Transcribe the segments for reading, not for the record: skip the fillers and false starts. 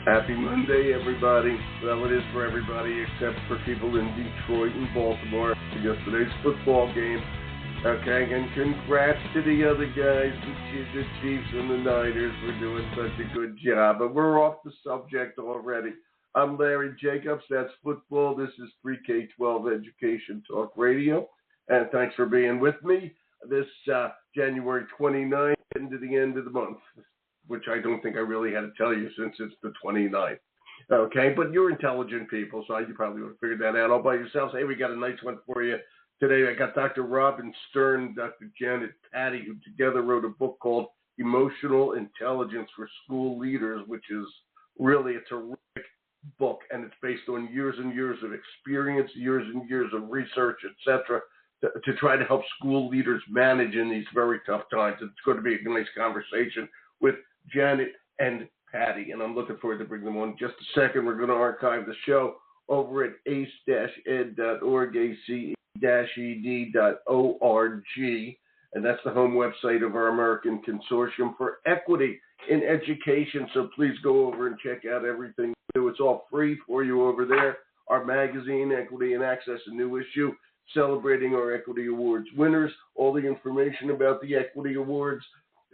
Happy Monday, everybody. Well, it is for everybody except for people in Detroit and Baltimore for yesterday's football game. Okay, and congrats to the other guys, the Chiefs and the Niners, for doing such a good job. But we're off the subject already. I'm Larry Jacobs. That's football. This is Pre-K-12 Education Talk Radio. And thanks for being with me this January 29th, into the end of the month, which I don't think I really had to tell you since it's the 29th. Okay, but you're intelligent people, so you probably would have figured that out all by yourselves. Hey, we got a nice one for you today. I got Dr. Robin Stern, Dr. Janet Patti, who together wrote a book called Emotional Intelligence for School Leaders, which is really a terrific book, and it's based on years and years of experience, years and years of research, etc., to try to help school leaders manage in these very tough times. It's going to be a nice conversation with Janet and Patti, and I'm looking forward to bring them on in just a second. We're going to archive the show over at ace-ed.org, ace-ed.org, and that's the home website of our American Consortium for Equity in Education, so please go over and check out everything we do. It's all free for you over there. Our magazine, Equity and Access, a new issue, celebrating our Equity Awards winners, all the information about the Equity Awards,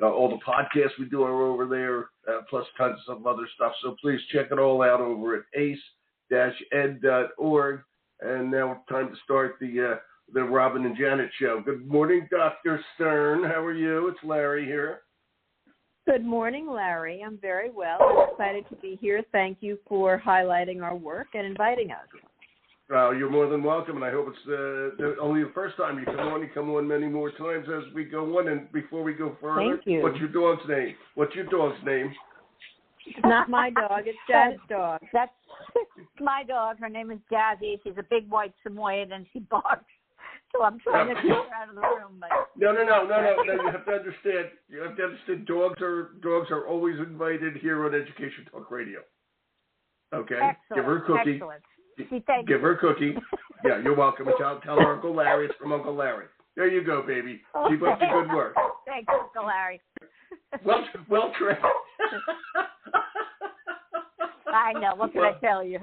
all the podcasts we do are over there, plus tons of other stuff. So please check it all out over at ace-ed.org. And now it's time to start the Robin and Janet show. Good morning, Dr. Stern. How are you? It's Larry here. Good morning, Larry. I'm very well. I'm excited to be here. Thank you for highlighting our work and inviting us. You're more than welcome, and I hope it's only the first time you come on. You come on many more times as we go on. And before we go further, thank you. What's your dog's name? It's not my dog. It's Janet's dog. That's my dog. Her name is Jazzy. She's a big white Samoyed, and she barks. So I'm trying to keep her out of the room. But No. You have to understand. Dogs are always invited here on Education Talk Radio. Okay. Excellent. Give her a cookie. Excellent. Give her a cookie. Yeah, you're welcome. Tell her Uncle Larry. It's from Uncle Larry. There you go, baby. Keep up the good work. Thanks, Uncle Larry. Well trained. I know. What can I tell you?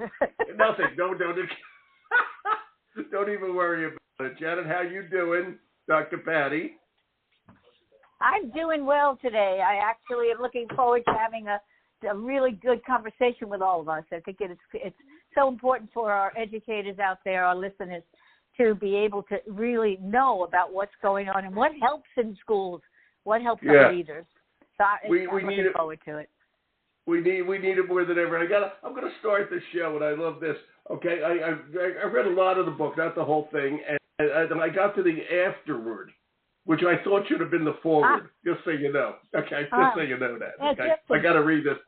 Nothing. Don't even worry about it. Janet, how you doing? Dr. Patti? I'm doing well today. I actually am looking forward to having a really good conversation with all of us. I think it's so important for our educators out there, our listeners, to be able to really know about what's going on and what helps in schools, what helps our leaders. So I'm looking forward to it. We need it more than ever. I'm going to start the show, and I love this. Okay, I read a lot of the book, not the whole thing, and I got to the afterward, which I thought should have been the forward. Just so you know. Okay, just so you know that. Okay, I got to read this.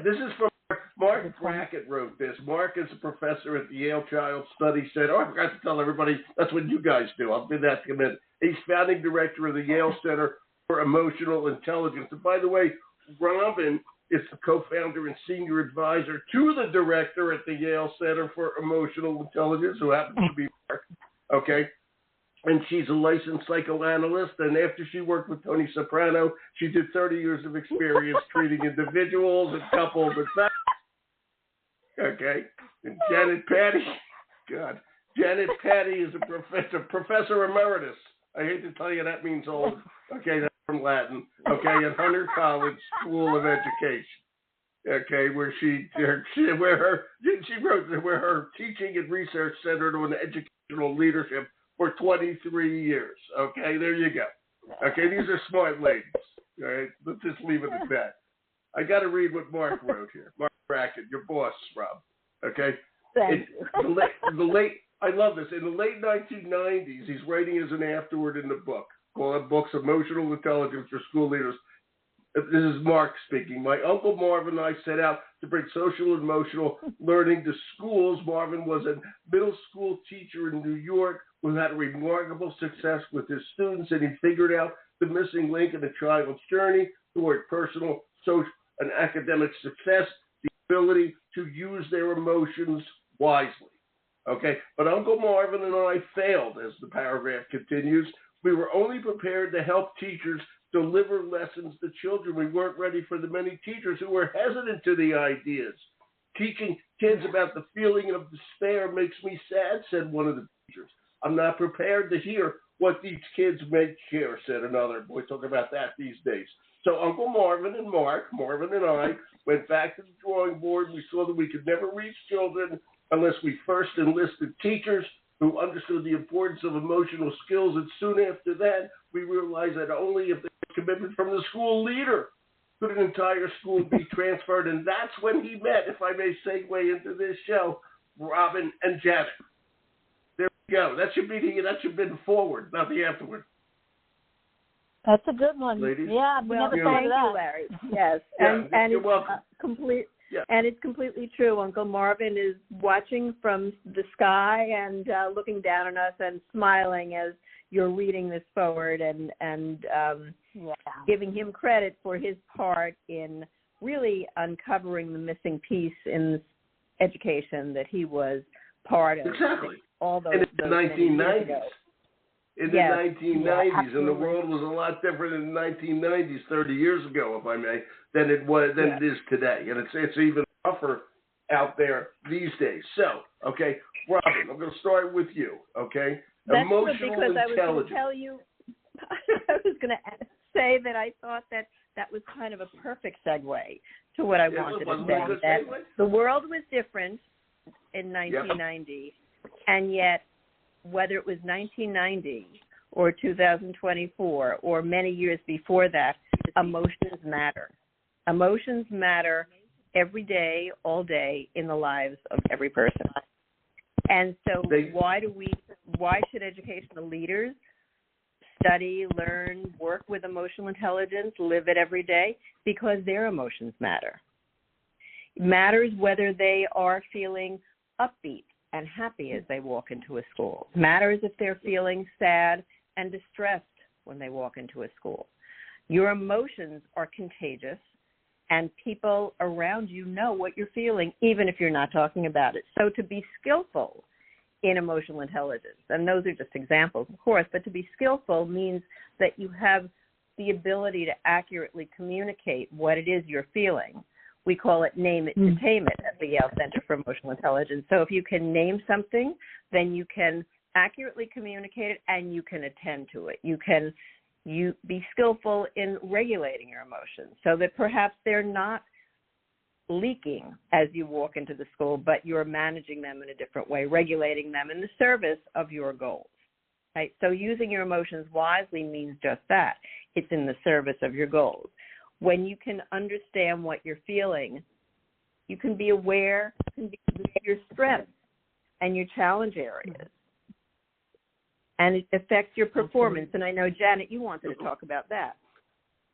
This is from Mark Brackett wrote this. Mark is a professor at the Yale Child Study Center. Oh, I forgot to tell everybody, that's what you guys do. I've been asking him. He's founding director of the Yale Center for Emotional Intelligence. And by the way, Robin is the co-founder and senior advisor to the director at the Yale Center for Emotional Intelligence, who happens to be Mark. Okay? And she's a licensed psychoanalyst, and after she worked with Tony Soprano, she did 30 years of experience treating individuals and couples and families. Okay, and Janet Patti is a professor emeritus. I hate to tell you that means old. Okay, that's from Latin. Okay, at Hunter College School of Education. Okay, where her teaching and research centered on educational leadership for 23 years. Okay, there you go. Okay, these are smart ladies. All right, let's just leave it at that. I got to read what Mark wrote here. Mark Brackett, your boss, Rob. Okay? Thank you. I love this. In the late 1990s, he's writing as an afterword in the book, called Books Emotional Intelligence for School Leaders. This is Mark speaking. My Uncle Marvin and I set out to bring social and emotional learning to schools. Marvin was a middle school teacher in New York who had a remarkable success with his students, and he figured out the missing link in a child's journey toward personal, social, and academic success, the ability to use their emotions wisely. Okay, but Uncle Marvin and I failed, as the paragraph continues. We were only prepared to help teachers deliver lessons to children. We weren't ready for the many teachers who were hesitant to the ideas. Teaching kids about the feeling of despair makes me sad, said one of the teachers. I'm not prepared to hear what these kids may share, said another. Boy, talk about that these days. So Uncle Marvin and Marvin and I, went back to the drawing board. We saw that we could never reach children unless we first enlisted teachers who understood the importance of emotional skills. And soon after that, we realized that only if there was commitment from the school leader could an entire school be transferred. And that's when he met, if I may segue into this show, Robin and Janet. There we go. That should be the forward, not the afterward. That's a good one. Ladies? Yeah, I've never thought of that. Thank you, Larry. Yes, Yeah, and you're it's welcome. And it's completely true. Uncle Marvin is watching from the sky and looking down on us and smiling as you're reading this forward and giving him credit for his part in really uncovering the missing piece in education that he was part of. Exactly. All those, in the 1990s. In the 1990s, and the absolutely. world was a lot different in the 1990s, 30 years ago, if I may, than it is today. And it's even tougher out there these days. So, okay, Robin, I'm going to start with you, okay? That's Emotional because intelligence. I was going to tell you, I was going to say that I thought that was kind of a perfect segue to what I wanted to say. That the world was different in 1990, and yet whether it was 1990 or 2024 or many years before that, emotions matter. Emotions matter every day, all day in the lives of every person. And so why should educational leaders study, learn, work with emotional intelligence, live it every day? Because their emotions matter. It matters whether they are feeling upbeat and happy as they walk into a school. It matters if they're feeling sad and distressed when they walk into a school. Your emotions are contagious, and people around you know what you're feeling, even if you're not talking about it. So to be skillful in emotional intelligence, and those are just examples, of course, but to be skillful means that you have the ability to accurately communicate what it is you're feeling. We call it name it to tame it at the Yale Center for Emotional Intelligence. So if you can name something, then you can accurately communicate it and you can attend to it. You be skillful in regulating your emotions so that perhaps they're not leaking as you walk into the school, but you're managing them in a different way, regulating them in the service of your goals. Right? So using your emotions wisely means just that. It's in the service of your goals. When you can understand what you're feeling, you can be aware of your strengths and your challenge areas. And it affects your performance. And I know, Janet, you wanted to talk about that.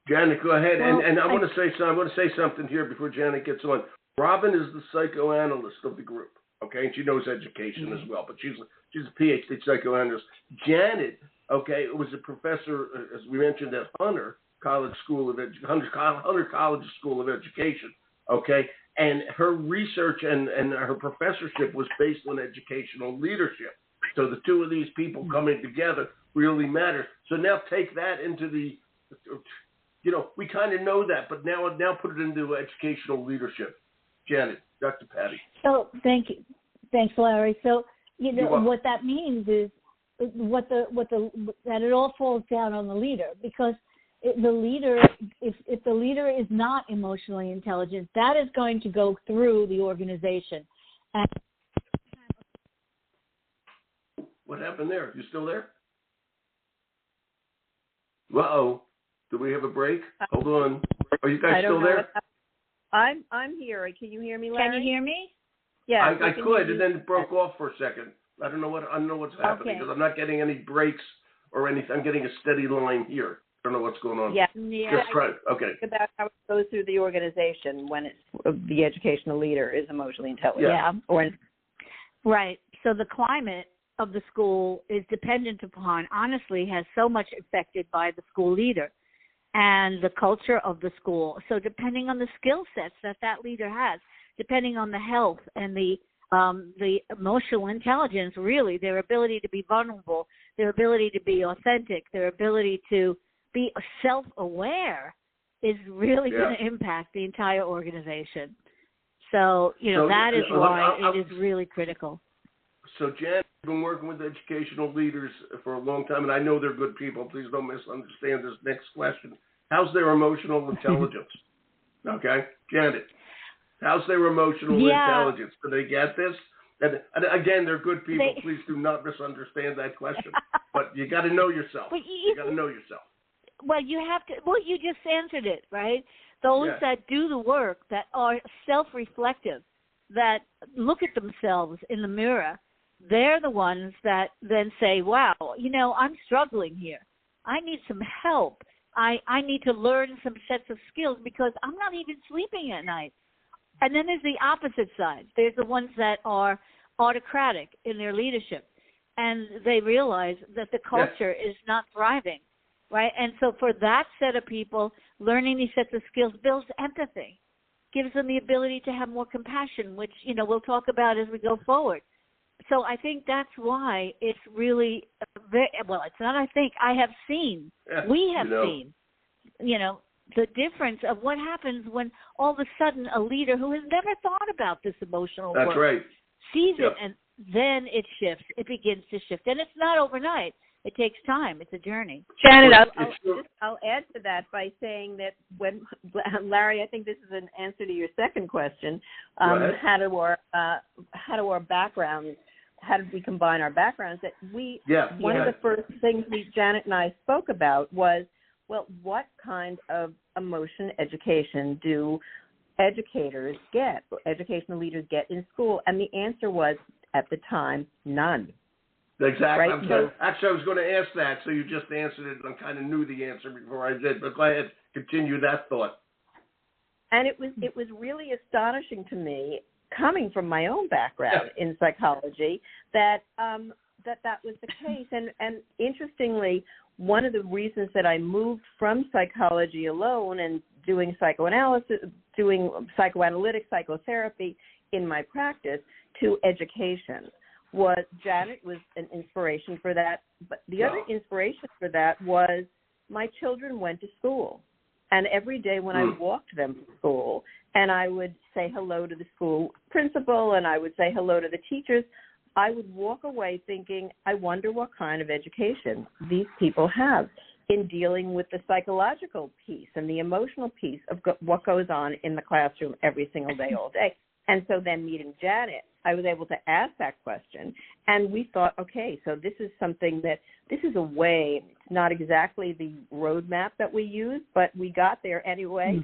Janet, go ahead. Well, and I want to say something here before Janet gets on. Robin is the psychoanalyst of the group, okay? And she knows education as well, but she's a PhD psychoanalyst. Janet, okay, was a professor, as we mentioned, at Hunter College School of Education, okay? And her research and her professorship was based on educational leadership. So the two of these people coming together really matters. So now take that into the, we kind of know that, but now put it into educational leadership. Janet, Dr. Patti. So thank you. Thanks, Larry. So, what that means is that it all falls down on the leader, because the leader, if the leader is not emotionally intelligent, that is going to go through the organization. And what happened there? You still there? Uh-oh. Do we have a break? Hold on. Are you guys still there? I'm here. Can you hear me, Larry? Can you hear me? Yeah. I could, and then it broke off for a second. I don't know what's happening, because I'm not getting any breaks or anything. I'm getting a steady line here. I don't know what's going on. Yeah. Just try. Okay. About how it goes through the organization when the educational leader is emotionally intelligent. Yeah. Right. So the climate of the school is dependent upon, honestly, has so much affected by the school leader and the culture of the school. So depending on the skill sets that leader has, depending on the health and the emotional intelligence, really, their ability to be vulnerable, their ability to be authentic, their ability to be self-aware is really going to impact the entire organization. So, that is why it is really critical. So, Jan, I've been working with educational leaders for a long time, and I know they're good people. Please don't misunderstand this next question. How's their emotional intelligence? Okay, Janet, how's their emotional intelligence? Do they get this? And again, they're good people. Please do not misunderstand that question. But you got to know yourself. You got to know yourself. Well, you have to. Well, you just answered it, right? Those that do the work, that are self-reflective, that look at themselves in the mirror, they're the ones that then say, wow, I'm struggling here. I need some help. I need to learn some sets of skills because I'm not even sleeping at night. And then there's the opposite side. There's the ones that are autocratic in their leadership, and they realize that the culture is not thriving, right? And so for that set of people, learning these sets of skills builds empathy, gives them the ability to have more compassion, which, we'll talk about as we go forward. So I think that's why it's really it's not I have seen, we have seen, the difference of what happens when all of a sudden a leader who has never thought about this emotional work sees it, and then it shifts. It begins to shift. And it's not overnight. It takes time. It's a journey. Janet, I'll add to that by saying that when, Larry, I think this is an answer to your second question, how do our backgrounds, how did we combine our backgrounds? That one of the first things Janet and I spoke about was, well, what kind of emotion education do educators get, or educational leaders get in school? And the answer was, at the time, none. Exactly. Right? Actually, I was going to ask that, so you just answered it, and I kind of knew the answer before I did. But go ahead, continue that thought. And it was really astonishing to me, coming from my own background in psychology, that that was the case. And interestingly, one of the reasons that I moved from psychology alone and doing psychoanalysis, doing psychoanalytic psychotherapy in my practice to education was Janet was an inspiration for that. But the other inspiration for that was my children went to school. And every day when I walked them to school and I would say hello to the school principal and I would say hello to the teachers, I would walk away thinking, I wonder what kind of education these people have in dealing with the psychological piece and the emotional piece of what goes on in the classroom every single day, all day. And so then meeting Janet, I was able to ask that question. And we thought, okay, so this is a way, it's not exactly the roadmap that we use, but we got there anyway.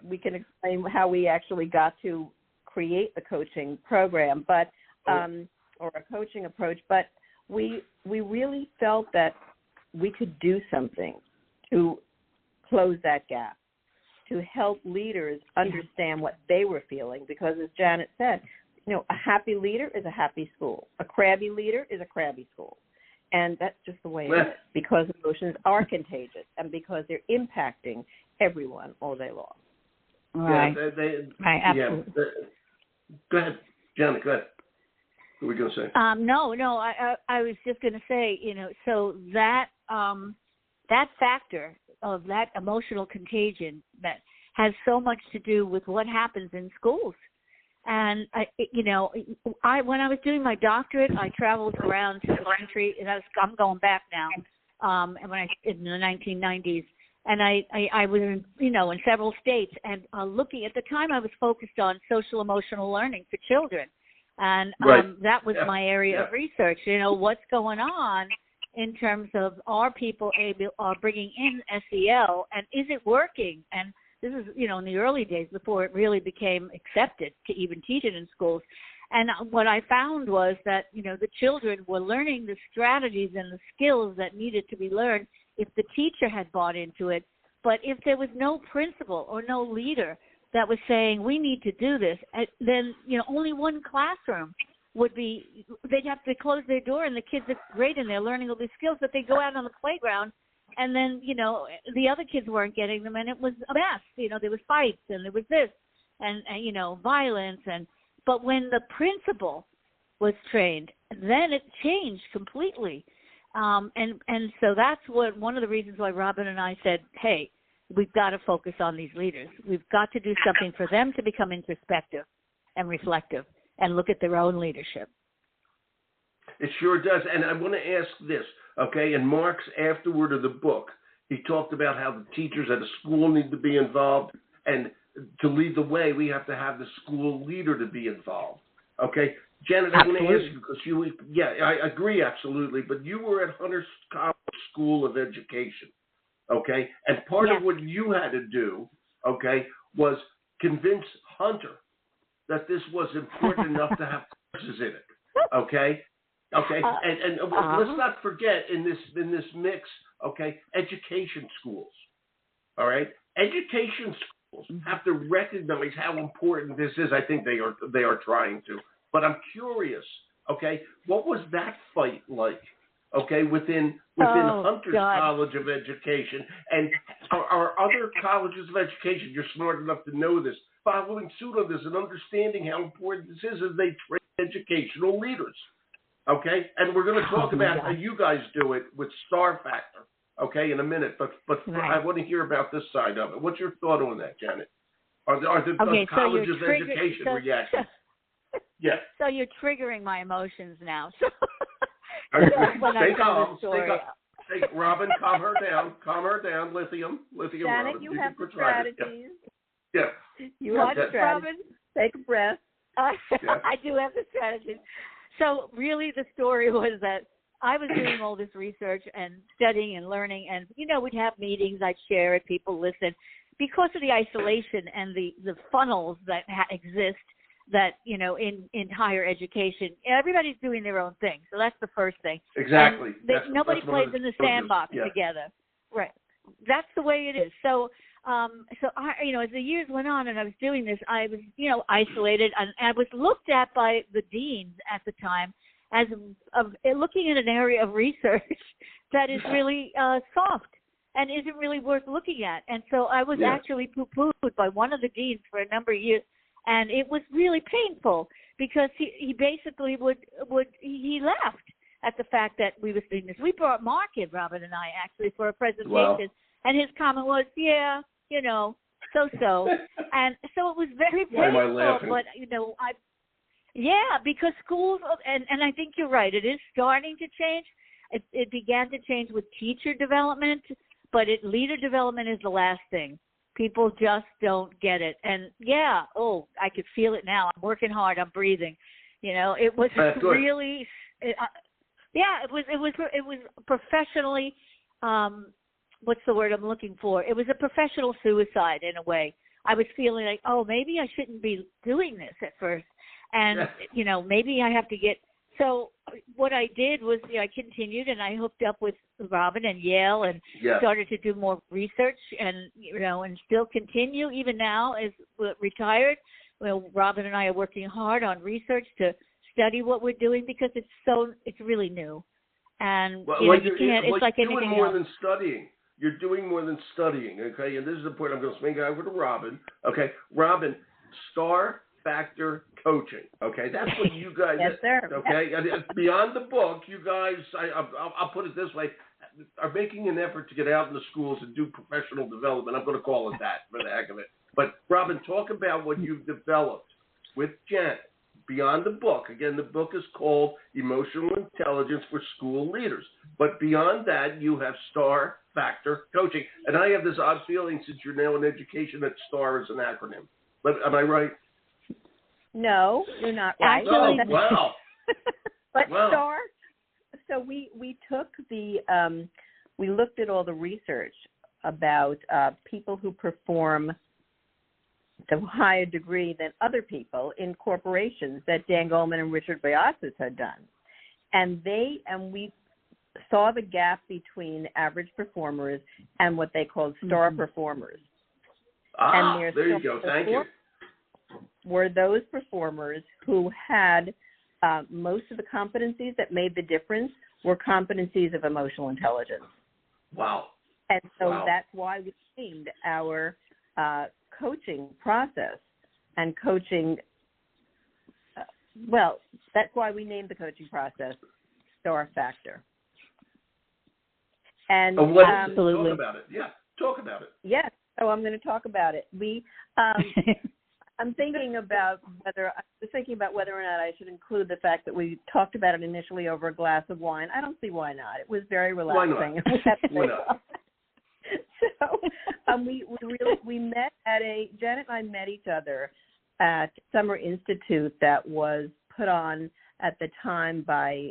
We can explain how we actually got to create the coaching program, but or a coaching approach. But we really felt that we could do something to close that gap, to help leaders understand what they were feeling. Because as Janet said, a happy leader is a happy school. A crabby leader is a crabby school. And that's just the way it is, because emotions are contagious and because they're impacting everyone all day long. Right. Right, absolutely. Go ahead, Janet, go ahead. What were we going to say? No, I was just going to say, so that factor of that emotional contagion that has so much to do with what happens in schools. And, when I was doing my doctorate, I traveled around the country, and I'm going back now, in the 1990s. And I was, in several states, and looking at the time, I was focused on social emotional learning for children. And that was my area of research, what's going on in terms of are people are bringing in SEL, and is it working? And this is, in the early days before it really became accepted to even teach it in schools. And what I found was that, the children were learning the strategies and the skills that needed to be learned if the teacher had bought into it. But if there was no principal or no leader that was saying, we need to do this, then, only one classroom would be, they'd have to close their door, and the kids are great and they're learning all these skills, but they go out on the playground and then, the other kids weren't getting them, and it was a mess. There was fights and there was this and violence. But when the principal was trained, then it changed completely. And so that's one of the reasons why Robin and I said, hey, we've got to focus on these leaders. We've got to do something for them to become introspective and reflective and look at their own leadership. It sure does. And I want to ask this, okay? In Mark's afterword of the book, he talked about how the teachers at a school need to be involved, and to lead the way, we have to have the school leader to be involved, okay? Janet, I want to ask you, because I agree absolutely, but you were at Hunter's College School of Education, okay? And part of what you had to do, okay, was convince Hunter that this was important enough to have courses in it, okay? Okay, and let's not forget in this mix, okay, education schools, all right? Education schools have to recognize how important this is. I think they are trying to. But I'm curious, okay, what was that fight like, okay, within Hunter's College of Education? And are other colleges of education, you're smart enough to know this, following suit on this and understanding how important this is as they train educational leaders? Okay, and we're going to talk about how you guys do it with Star Factor, okay, in a minute. But I want to hear about this side of it. What's your thought on that, Janet? Are the colleges of education reacting? Yes. So you're triggering my emotions now. Stay calm. Hey, Robin, calm her down. Lithium. Janet, Robin. you have the strategies. Yeah. You have the strategies. Take a breath. I do have the strategies. So really the story was that I was doing all this research and studying and learning, and, we'd have meetings, I'd share it, people listen. Because of the isolation and the funnels that exist that, in higher education, everybody's doing their own thing. So that's the first thing. Exactly. Nobody plays in the sandbox together. Right. That's the way it is. So I, as the years went on and I was doing this, I was, isolated, and I was looked at by the deans at the time as looking at an area of research that is really soft and isn't really worth looking at. And so I was actually poo-pooed by one of the deans for a number of years, and it was really painful because he basically he laughed at the fact that we were doing this. We brought Mark in, Robin and I, actually, for a presentation. Wow. And his comment was, so. And so it was very painful. Why am I laughing? But, because schools, and I think you're right, it is starting to change. It began to change with teacher development, but leader development is the last thing. People just don't get it. And, I could feel it now. I'm working hard. I'm breathing. It was really, it was professionally, what's the word I'm looking for? It was a professional suicide in a way. I was feeling like, maybe I shouldn't be doing this at first. And, maybe I have to get. So what I did was I continued and I hooked up with Robin and Yale and started to do more research and, and still continue even now as retired. Well, Robin and I are working hard on research to study what we're doing because it's really new. And it's like anything doing more else. than studying. You're doing more than studying, okay? And this is the point I'm going to swing over to Robin, okay? Robin, Star Factor Coaching, okay? That's what you guys, yes, sir. Okay? Beyond the book, you guys, I'll put it this way, are making an effort to get out in the schools and do professional development. I'm going to call it that for the heck of it. But, Robin, talk about what you've developed with Janet. Beyond the book, again, the book is called Emotional Intelligence for School Leaders. But beyond that, you have Star Factor Coaching. And I have this odd feeling, since you're now in education, that STAR is an acronym. But am I right? No, you're not right. Oh, wow. But wow. STAR, so we took we looked at all the research about people who perform to a higher degree than other people in corporations that Dan Goleman and Richard Biasis had done. And we saw the gap between average performers and what they called star performers. And there you go. Thank you. Were those performers who had most of the competencies that made the difference were competencies of emotional intelligence. Wow. And so that's why we named our coaching process and coaching, that's why we named the coaching process Star Factor. And absolutely. Talk about it. Yeah, talk about it. Yes. So I'm going to talk about it. I'm thinking about whether or not I should include the fact that we talked about it initially over a glass of wine. I don't see why not. It was very relaxing. Why not? So we met at Janet and I met each other at Summer Institute that was put on at the time by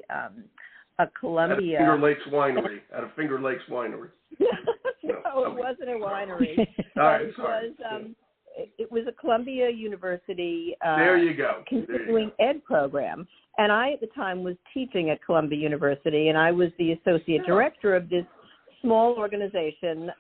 a Columbia. At a Finger Lakes Winery. No, it wasn't a winery. All right, sorry. It was a Columbia University there you go. continuing ed program. And I, at the time, was teaching at Columbia University, and I was the associate director of this small organization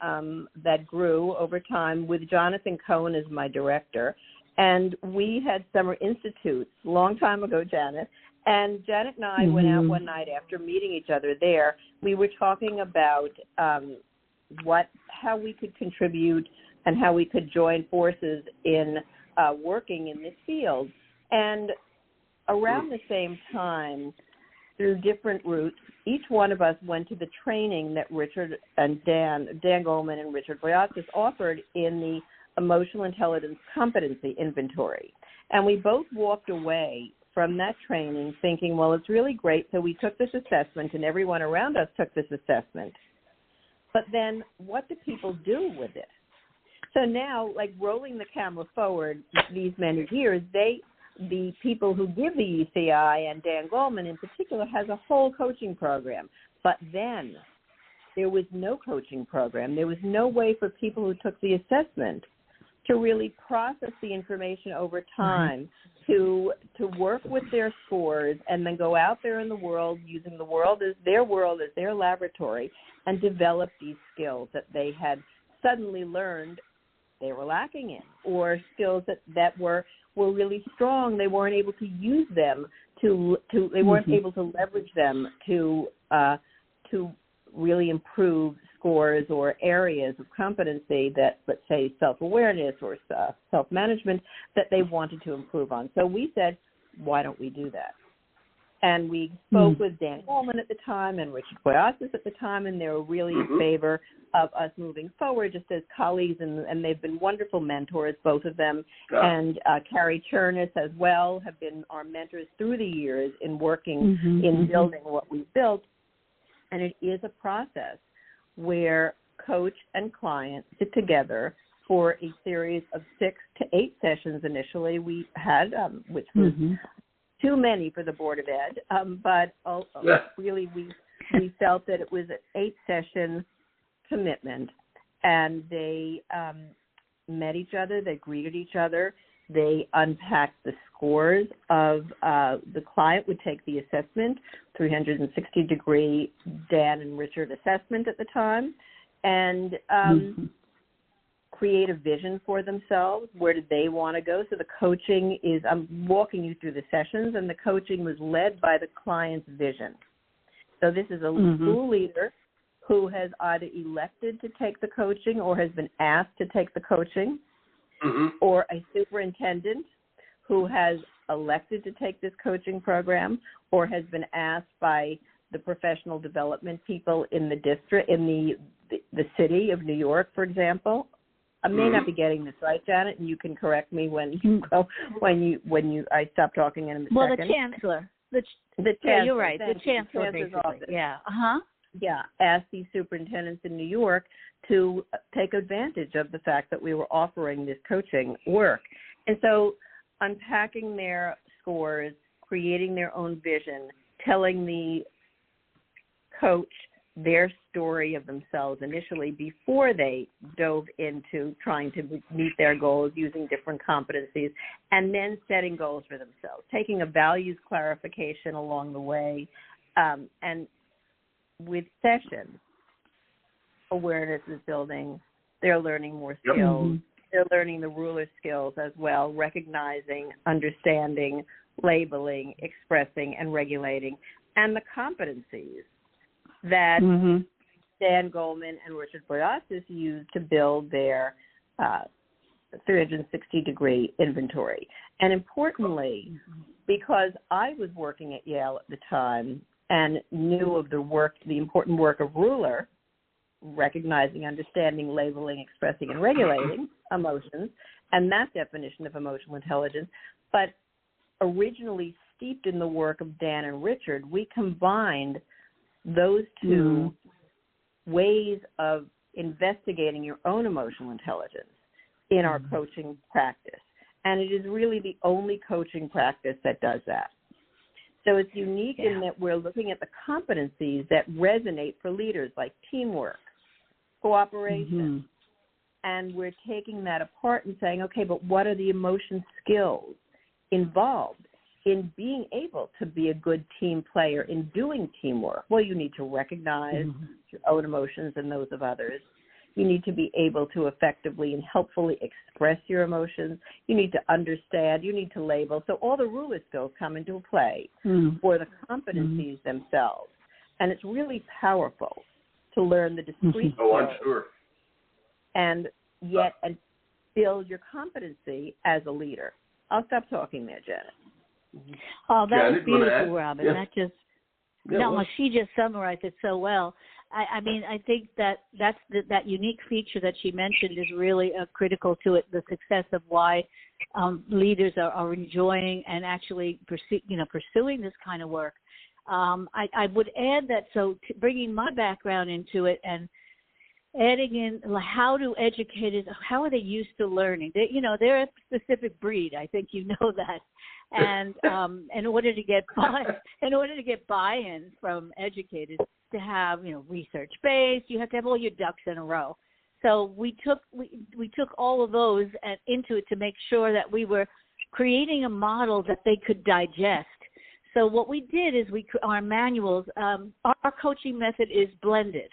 that grew over time with Jonathan Cohen as my director. And we had summer institutes a long time ago, Janet. And Janet and I went out one night after meeting each other there. We were talking about how we could contribute and how we could join forces in working in this field. And around the same time, through different routes, each one of us went to the training that Richard and Dan Goldman and Richard Boyatzis offered in the Emotional Intelligence Competency Inventory. And we both walked away from that training thinking, well, it's really great. So we took this assessment, and everyone around us took this assessment. But then what do people do with it? So now, like rolling the camera forward these many years, the people who give the ECI, and Dan Goldman in particular, has a whole coaching program. But then there was no coaching program. There was no way for people who took the assessment to really process the information over time, to work with their scores, and then go out there in the world using the world as their laboratory, and develop these skills that they had suddenly learned they were lacking in, or skills that were really strong. They weren't able to use them they weren't able to leverage them to really improve scores or areas of competency that, let's say, self-awareness or self-management that they wanted to improve on. So we said, why don't we do that? And we spoke with Dan Goldman at the time and Richard Boyatzis at the time, and they were really in favor of us moving forward just as colleagues, and they've been wonderful mentors, both of them. And Carrie Chernus as well have been our mentors through the years in working in building what we've built. And it is a process where coach and client sit together for a series of 6 to 8 sessions initially we had, which was too many for the Board of Ed, but really we felt that it was an 8-session commitment, and they met each other, they greeted each other, they unpacked the scores of the client would take the assessment, 360-degree Dan and Richard assessment at the time, and create a vision for themselves. Where did they want to go? So the coaching is, I'm walking you through the sessions, and the coaching was led by the client's vision. So this is a school leader who has either elected to take the coaching or has been asked to take the coaching, or a superintendent who has elected to take this coaching program or has been asked by the professional development people in the district, in the city of New York, for example. I may not be getting this right, Janet, and you can correct me when I stop talking in a second. Well, the chancellor. The chancellor. Yeah, you're right. The chancellor's office. Yeah. Yeah, asked these superintendents in New York to take advantage of the fact that we were offering this coaching work. And so unpacking their scores, creating their own vision, telling the coach their story of themselves initially before they dove into trying to meet their goals using different competencies, and then setting goals for themselves, taking a values clarification along the way. And with sessions, awareness is building. They're learning more skills. They're learning the ruler skills as well, recognizing, understanding, labeling, expressing, and regulating, and the competencies that Dan Goldman and Richard Boyatzis used to build their 360-degree inventory. And importantly, because I was working at Yale at the time and knew of the important work of ruler, recognizing, understanding, labeling, expressing, and regulating emotions, and that definition of emotional intelligence. But originally steeped in the work of Dan and Richard, we combined those two ways of investigating your own emotional intelligence in our coaching practice. And it is really the only coaching practice that does that. So it's unique in that we're looking at the competencies that resonate for leaders, like teamwork, cooperation, and we're taking that apart and saying, okay, but what are the emotion skills involved in being able to be a good team player, in doing teamwork? Well, you need to recognize your own emotions and those of others. You need to be able to effectively and helpfully express your emotions. You need to understand. You need to label. So all the ruler skills come into play for the competencies themselves. And it's really powerful to learn the discrete skills. I'm sure. And yet and build your competency as a leader. I'll stop talking there, Janet. Oh, that Janet, was beautiful, Robin. That just she just summarized it so well. I mean, I think that that unique feature that she mentioned is really critical to it, the success of why leaders are enjoying and actually pursuing this kind of work. I would add that, bringing my background into it and adding in how are they used to learning? They're a specific breed. I think you know that. And in order to get buy-in from educators, to have research based, you have to have all your ducks in a row. So we took all of those into it to make sure that we were creating a model that they could digest. So what we did is our manuals, our coaching method is blended.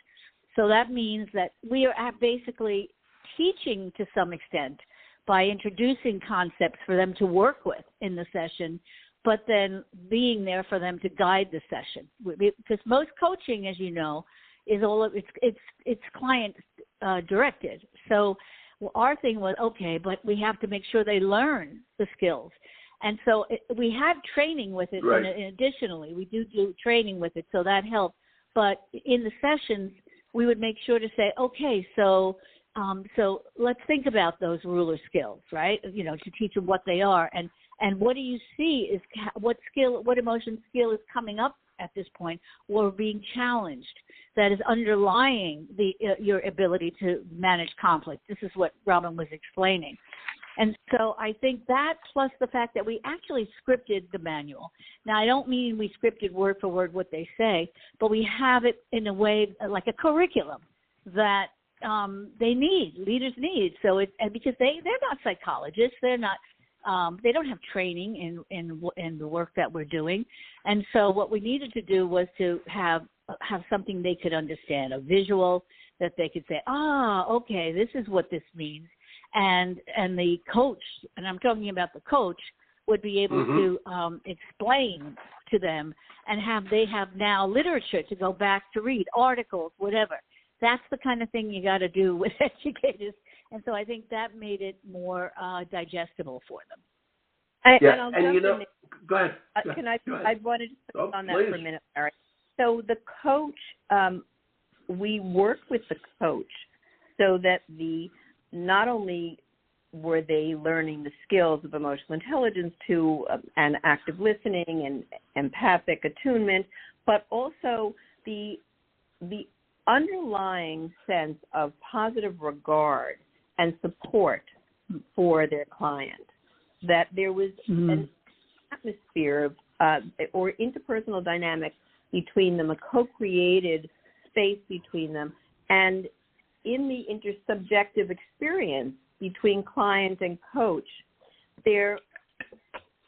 So that means that we are basically teaching to some extent by introducing concepts for them to work with in the session, but then being there for them to guide the session. Because most coaching, as you know, is it's client directed. So our thing was, okay, but we have to make sure they learn the skills. And so we have training with it. Right. And additionally, we do training with it, so that helped. But in the sessions, we would make sure to say, okay, so let's think about those ruler skills, right? To teach them what they are. And what do you see is what emotion skill is coming up at this point or being challenged that is underlying your ability to manage conflict. This is what Robin was explaining. And so I think that, plus the fact that we actually scripted the manual. Now, I don't mean we scripted word for word what they say, but we have it in a way like a curriculum that leaders need. So because they're not psychologists, they're not. They don't have training in the work that we're doing, and so what we needed to do was to have something they could understand, a visual that they could say, okay, this is what this means, and the coach, and I'm talking about the coach, would be able to explain to them, and they have now literature to go back to read, articles, whatever. That's the kind of thing you got to do with educators. And so I think that made it more digestible for them. And I'll jump in. Go ahead. I wanted to touch on that please. for a minute, Larry. So the coach, we work with the coach so that not only were they learning the skills of emotional intelligence and active listening and empathic attunement, but also the underlying sense of positive regard and support for their client, that there was an atmosphere or interpersonal dynamic between them, a co-created space between them, and in the intersubjective experience between client and coach, there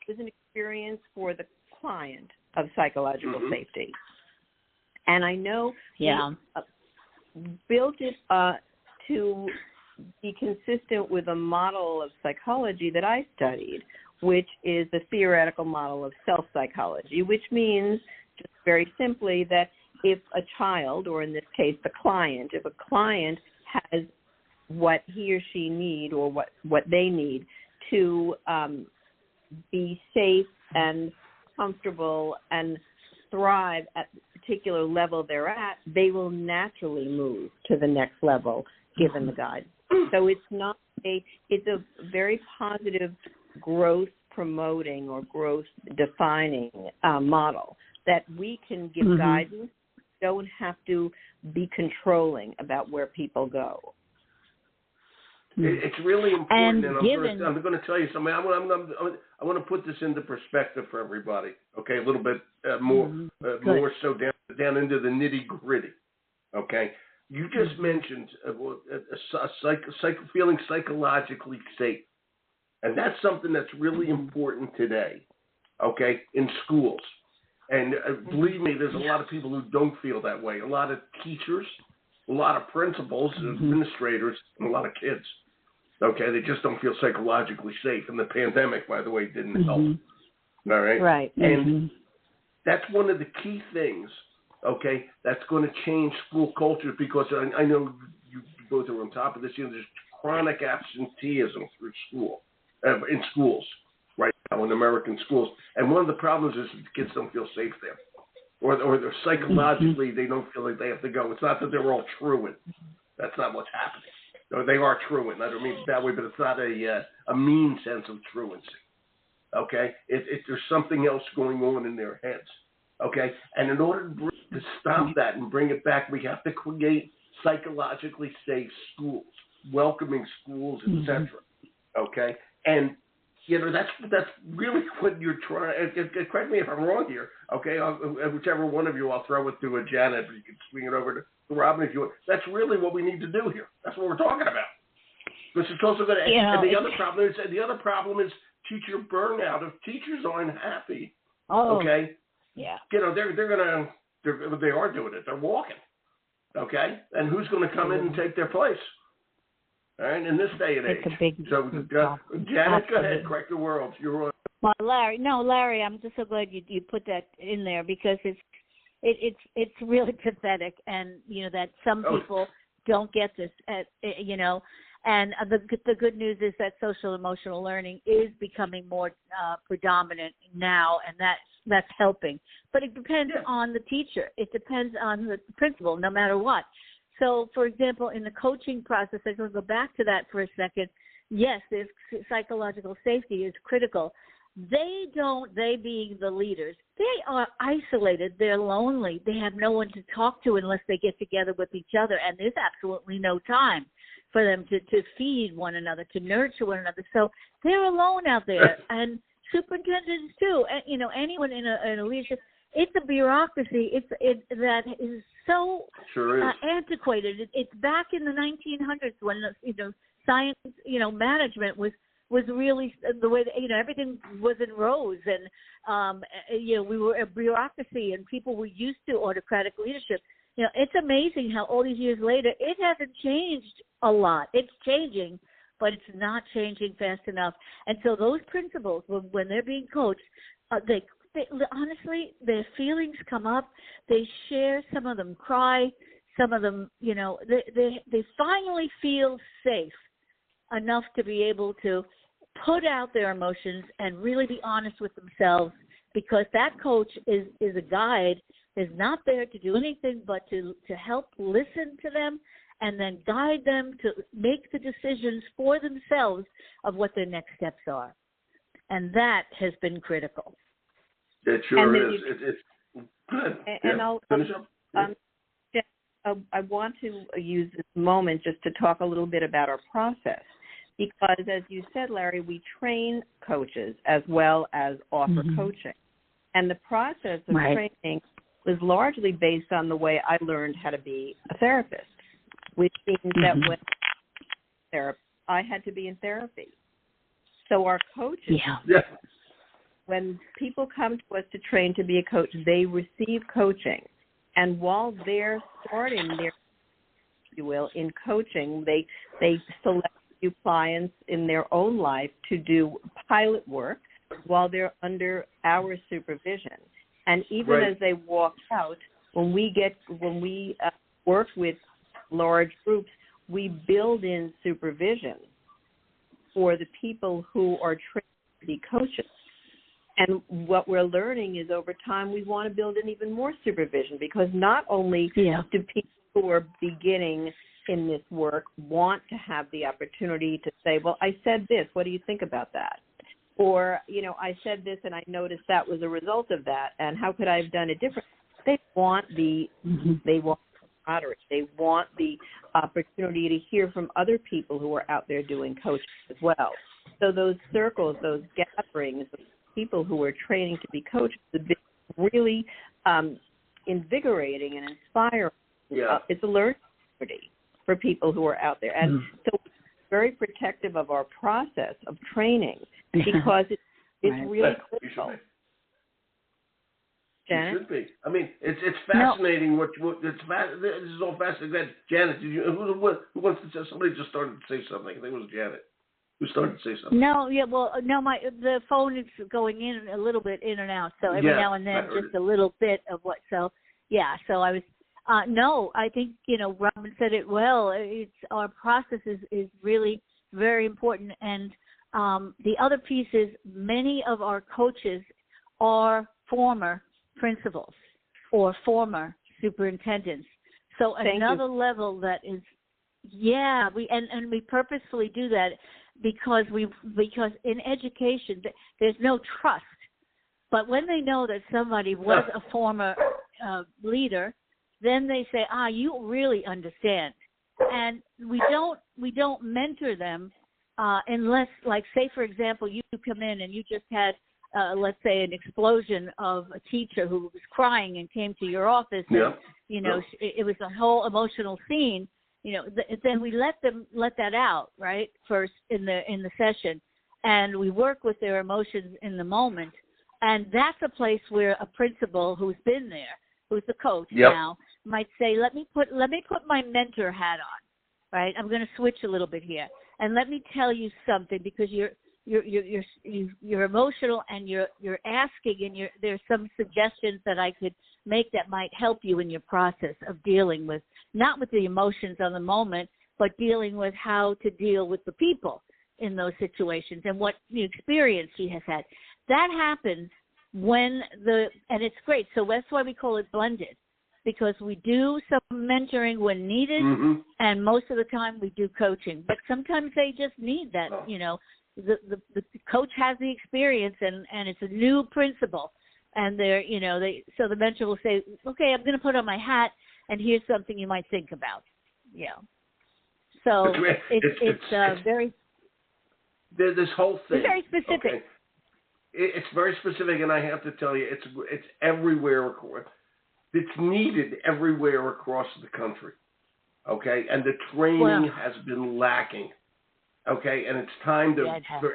is an experience for the client of psychological safety. And I know we built it to be consistent with a model of psychology that I studied, which is the theoretical model of self-psychology, which means, just very simply, that if a child, or in this case the client, if a client has what he or she need or what they need to be safe and comfortable and thrive at the particular level they're at, they will naturally move to the next level given the guidance. So it's a very positive growth promoting or growth defining model that we can give guidance, don't have to be controlling about where people go. It's really important, and I'm going to tell you something. I want to put this into perspective for everybody. Okay, a little bit more so down into the nitty gritty. Okay, you just mentioned feeling psychologically safe, and that's something that's really important today. Okay, in schools, and believe me, there's a lot of people who don't feel that way. A lot of teachers, a lot of principals, administrators, and a lot of kids. Okay, they just don't feel psychologically safe. And the pandemic, by the way, didn't help. All right? Right. And that's one of the key things, okay, that's going to change school culture, because I know you both are on top of this. There's chronic absenteeism through school, in schools right now, in American schools. And one of the problems is the kids don't feel safe there. Or they're psychologically, they don't feel like they have to go. It's not that they're all truant. That's not what's happening. No, they are truant. I don't mean it that way, but it's not a mean sense of truancy. Okay? There's something else going on in their heads. Okay? And in order to stop that and bring it back, we have to create psychologically safe schools, welcoming schools, etc. Okay? And that's really what you're trying. Correct me if I'm wrong here. Okay? Whichever one of you, I'll throw it to Janet, but you can swing it over to Robin if you want. That's really what we need to do here. That's what we're talking about. Because it's also going to. And the other problem is teacher burnout. If teachers aren't happy, okay. Yeah. They are doing it. They're walking. Okay. And who's going to come in and take their place? All right. In this day and age. It's a big. So Janet, go ahead. Correct the world. You're on. Well, Larry, I'm just so glad you put that in there, because it's really pathetic, and that some people don't get this, and the good news is that social emotional learning is becoming more predominant now, and that's helping. But it depends on the teacher. It depends on the principal, no matter what. So, for example, in the coaching process, I'm going to go back to that for a second. Yes, there's psychological safety is critical. They being the leaders, they are isolated. They're lonely. They have no one to talk to unless they get together with each other. And there's absolutely no time for them to feed one another, to nurture one another. So they're alone out there. And superintendents too. And, anyone in a leadership, it's a bureaucracy. That is so antiquated. It's back in the 1900s when science, management was really the way that, everything was in rows, and we were a bureaucracy, and people were used to autocratic leadership. It's amazing how all these years later it hasn't changed a lot. It's changing, but it's not changing fast enough. And so those principals, when they're being coached, they honestly, their feelings come up. They share. Some of them cry. Some of them, they finally feel safe enough to be able to put out their emotions and really be honest with themselves, because that coach is a guide, is not there to do anything but to help listen to them and then guide them to make the decisions for themselves of what their next steps are. And that has been critical. It sure is. It's good. And I'll finish up. I want to use this moment just to talk a little bit about our process, because, as you said, Larry, we train coaches as well as offer coaching. And the process of training was largely based on the way I learned how to be a therapist, which means that when I had to be in therapy. So our coaches, when people come to us to train to be a coach, they receive coaching. And while they're starting their, if you will, in coaching, they select a few clients in their own life to do pilot work while they're under our supervision. And even as they walk out, when we work with large groups, we build in supervision for the people who are trained to be coaches. And what we're learning is over time we want to build in even more supervision, because not only do people who are beginning in this work want to have the opportunity to say, well, I said this, what do you think about that? Or, I said this and I noticed that was a result of that, and how could I have done it differently? They want the moderate. They want the opportunity to hear from other people who are out there doing coaching as well. So those circles, those gatherings, people who are training to be coaches, have been really invigorating and inspiring. Yeah. It's a learning opportunity for people who are out there. And so we're very protective of our process of training, because it's really critical. Janet? It should be. I mean, it's fascinating. This is all fascinating. Janet, who wants to say? Somebody just started to say something. I think it was Janet who started to say something. No, the phone is going in a little bit in and out, so every now and then just a little bit of what. So I was. No, I think Robin said it well. It's our process is really very important, and the other piece is many of our coaches are former principals or former superintendents. So another level that is, we purposefully do that because in education there's no trust. But when they know that somebody was a former leader, then they say, you really understand. And we don't mentor them unless, like, say, for example, you come in and you just had, let's say, an explosion of a teacher who was crying and came to your office. And, it was a whole emotional scene. Then we let that out, right, first in the session. And we work with their emotions in the moment. And that's a place where a principal who's been there, who's the coach now, might say, let me put my mentor hat on, right? I'm going to switch a little bit here, and let me tell you something, because you're emotional and you're asking, and there's some suggestions that I could make that might help you in your process of dealing with, not with the emotions on the moment, but dealing with how to deal with the people in those situations and what the experience she has had. That happens and it's great. So that's why we call it blended, because we do some mentoring when needed, and most of the time we do coaching. But sometimes they just need that, the coach has the experience, and it's a new principal, and so the mentor will say, okay, I'm going to put on my hat, and here's something you might think about. So it's very. This whole thing. It's very specific. Okay. It's very specific, and I have to tell you, it's everywhere. It's needed everywhere across the country, okay? And the training has been lacking, okay? And it's time for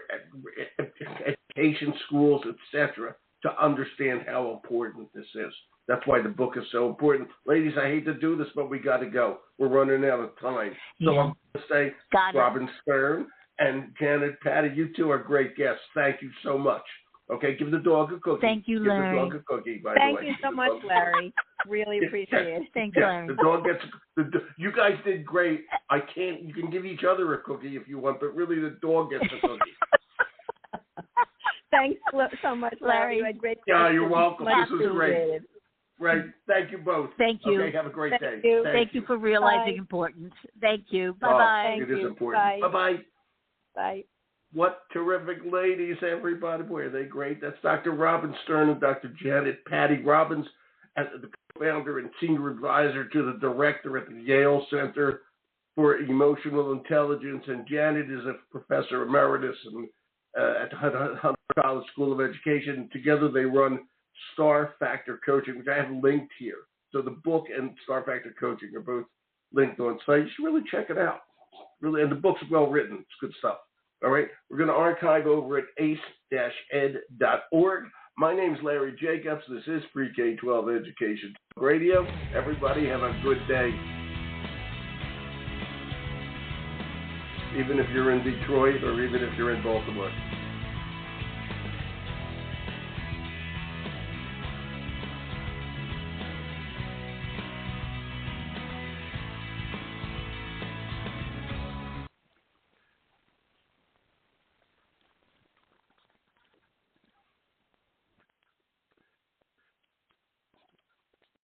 education, schools, etc., to understand how important this is. That's why the book is so important. Ladies, I hate to do this, but we got to go. We're running out of time. So I'm going to say, Robin Stern and Janet, Patti, you two are great guests. Thank you so much. Okay, give the dog a cookie. Thank you, Larry. Give the dog a cookie, by the way. Thank you so much, Larry. Really appreciate it. Thank you, Larry. The dog gets. You guys did great. You can give each other a cookie if you want, but really the dog gets a cookie. Thanks so much, Larry. You had great questions. Yeah, you're welcome. Much This was great. Right. Thank you both. Thank you. Okay, have a great day. Thank you for realizing importance. Thank you. Bye-bye. It is important. Bye-bye. Bye. What terrific ladies, everybody. Boy, are they great. That's Dr. Robin Stern and Dr. Janet Patti Robbins, as the founder and senior advisor to the director at the Yale Center for Emotional Intelligence. And Janet is a professor emeritus at the Hunter College School of Education. Together they run Star Factor Coaching, which I have linked here. So the book and Star Factor Coaching are both linked on site. You should really check it out. Really, and the book's well written. It's good stuff. All right, we're going to archive over at ace-ed.org. My name's Larry Jacobs. This is Pre-K-12 Education Radio. Everybody have a good day. Even if you're in Detroit or even if you're in Baltimore.